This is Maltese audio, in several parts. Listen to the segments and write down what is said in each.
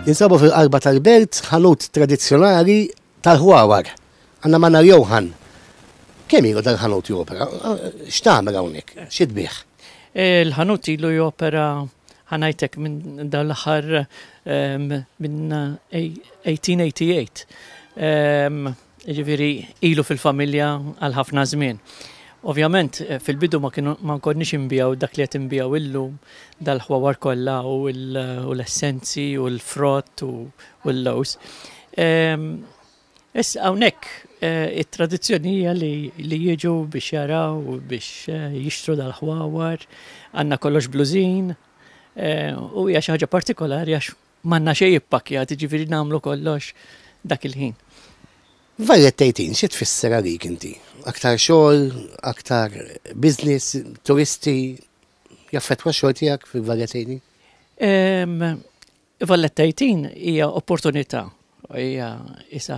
Jinsabu fil-qalba tal-belt ħanut tradizzjonali tal-ħwawar. Għandna Manna Johan. Kemm ilu dal-ħanut jopera? X'tagħmel hawnhekk? X'itbieħ? Il-ħanut ilu jopera ħanajtek minn dal-aħħar minn 1888. Ġifieri ilu fil-familja għal ħafna żmien. Ovvjament fil-bidu ma konniex inbijaw dak li qed inbijaw illum dal-ħwawar kollha u l-essenzi u l-frott u l-lows. Issa hawnhekk it-tradizzjoni hija li jiġu biex jaraw u biex jixtru dal-ħwawar, għandna kollox blużin u hija xi ħaġa partikolari għax m'għandna xejn ippakjat, jiġifieri nagħmlu kollox dak il-ħin. Vallet 18, xi tfisser għalik inti? Aktar xogħol, aktar business, turisti, jaffettwa x-xogħol tiegħek fil-Vallet 18? Vallet 18 hija opportunità, hija isa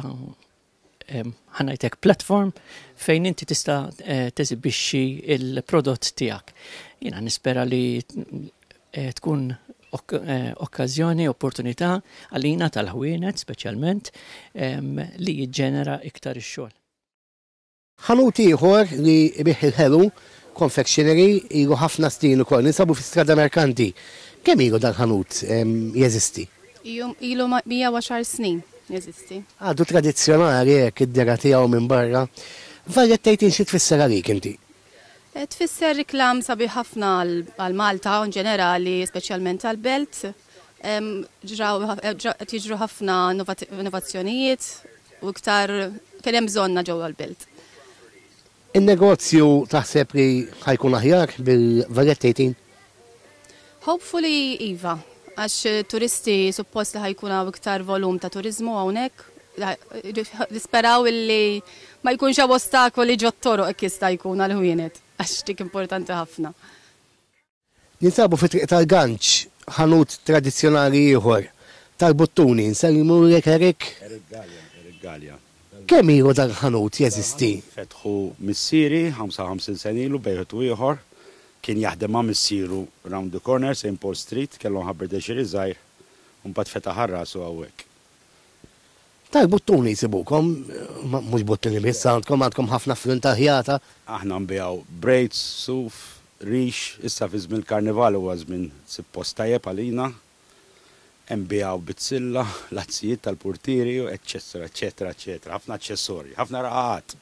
ħanajtek platform fejn inti tista' teżibixxi il-prodott tiegħek. Jiena nispera li tkun okkażjoni, opportunità għalina tal-ħwienet speċjalment li jiġġenera iktar ix-xogħol. Ħanut ieħor li bih il-ħelu confectionery ilu ħafna snin ukoll ninsabu fi-Strada Merkanti. Kemm ilu dal-ħanut jeżisti? Ilu 110 snin jeżisti. Għadu tradizzjonali hekk id-dera tiegħu minn barra. Vallet 18 xi tfisser għalik inti? Tfisser riklam sabiħ ħafna għal Malta in ġenerali, speċjalment għal belt. Jiġru ħafna innovazzjonijiet u iktar kien hemm bżonna ġewwa l-belt. In-negozju taħseb li ħajkun aħjar bil-Vallet 18? Hopefully iva, għax turisti suppost li ħajkun hawn iktar volum ta' turizmu hawnhekk. Nisperaw illi ma jkunx hawn ostakoli ġottoroq hekk jista' jkun għall-ħwienet. Għax dik importanti ħafna. Ninsabu fit-triq tal-Ganċ, ħanut tradizzjonali ieħor tal-Buttuni, nsellimu Erik Galja. Kemm ilu dal-ħanut jeżisti? Fetħu missieri 55 sen ilu bejħetu ieħor kien jaħdem ma' missieru round the corner St. Paul Street, kellhom ħabber deċiri żgħir u mbagħad fetaħ rasu hawnhekk. Tal-Buttuni jisibukom, mhux Buttuni biss, għandkom ħafna fl-intaħjata. Aħna nbijaw braids, suf, rix, issa fi żmien karnival huwa żmien suppost tajjeb għalina. Nbijaw bitzilla, lazzijiet tal-purtieri, eċċetera, eċċetera, eċċetera, ħafna aċċessorji, ħafna raqat.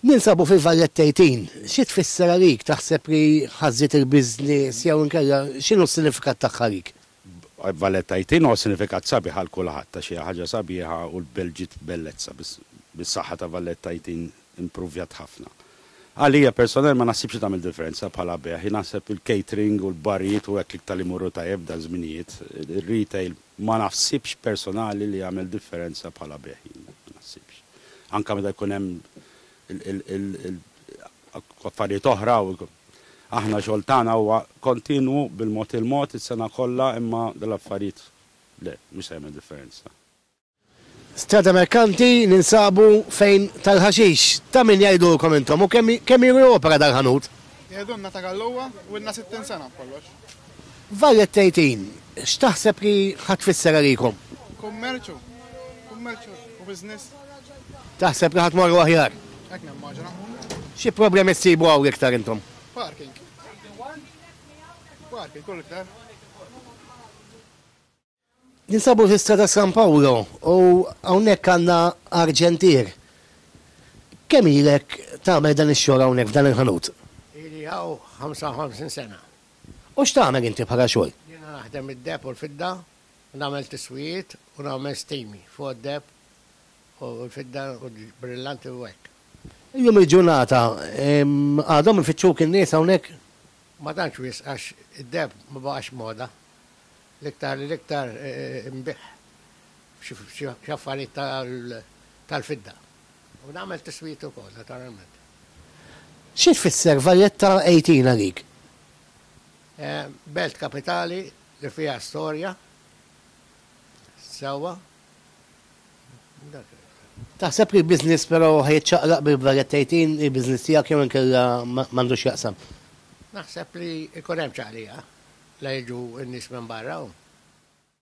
Ninsabu fil-Vallet 18, xi tfisser għalik taħseb li ħażiet il-business jew inkella x'inhu s-sinifikat tagħha għalik? Vallet 18 huwa sinifikat sabiħ għal kulħadd ta' xi ħaġa sabiħa u l-Belġit bellezza bis-saħħa ta' Vallet 18 improvjat ħafna. Għalija personal ma naħsibx tagħmel differenza bħala beħ, naħseb il-catering u l-barijiet u hekk tal imurru tajjeb da' żminijiet, il-retail ma naħsibx personali li jagħmel differenza bħala beħ, ma naħsibx. Anke meta jkun hemm affarijiet oħra aħna xogħol tagħna huwa kontinwu bil-mod il-mod is-sena kollha imma dal-affarijiet le, mhux se jagħmel differenza. Strada Merkanti ninsabu fejn tal-ħaxix. Ta' min jgħidulkom intom u kemm ilu opera dal-ħanut? Jgħidulna ta' għalluwa u ilna 60 sena kollox. Vallet 18, x'taħseb li ħatfisser għalikom? Kummerċu u business. Taħseb li ħatmorru aħjar? Hekk nimmaġina. Xi problemi ssibu hawn iktar intom? Parking, kull iktar. Ninsabu fl-Strada San Paolo u hawnhekk għandna Arġentier. Kemm ilek tagħmel dan ix-xogħol hawnhekk f'dan il-ħanut? Ili hawn 55 sena. U x'tagħmel inti bħala xogħol? Jiena naħdem id-deb u l-fidda, u nagħmel tiswijiet u nagħmel stimi fuq id-deb u l-fidda u l-brillanti u hekk. Illum il-ġurnata għadhom ifittxuk in-nies hawnhekk? Ma tantx wis għax id-deb ma baqax moda. L-iktar imbiħ xi affarijiet tal-fidda. U nagħmel tiswijiet ukoll naturalment. Xi tfisser Valletta 18 għalik? Belt kapitali li fiha storja sewwa. Taħseb li l-biznis però ħajċaqlaq bil-Valletta 18 il-biznis tiegħek jew inkella m'għandux jaqsam? Naħseb li ikun hemm ċaqlija la jiġu n-nies minn barra.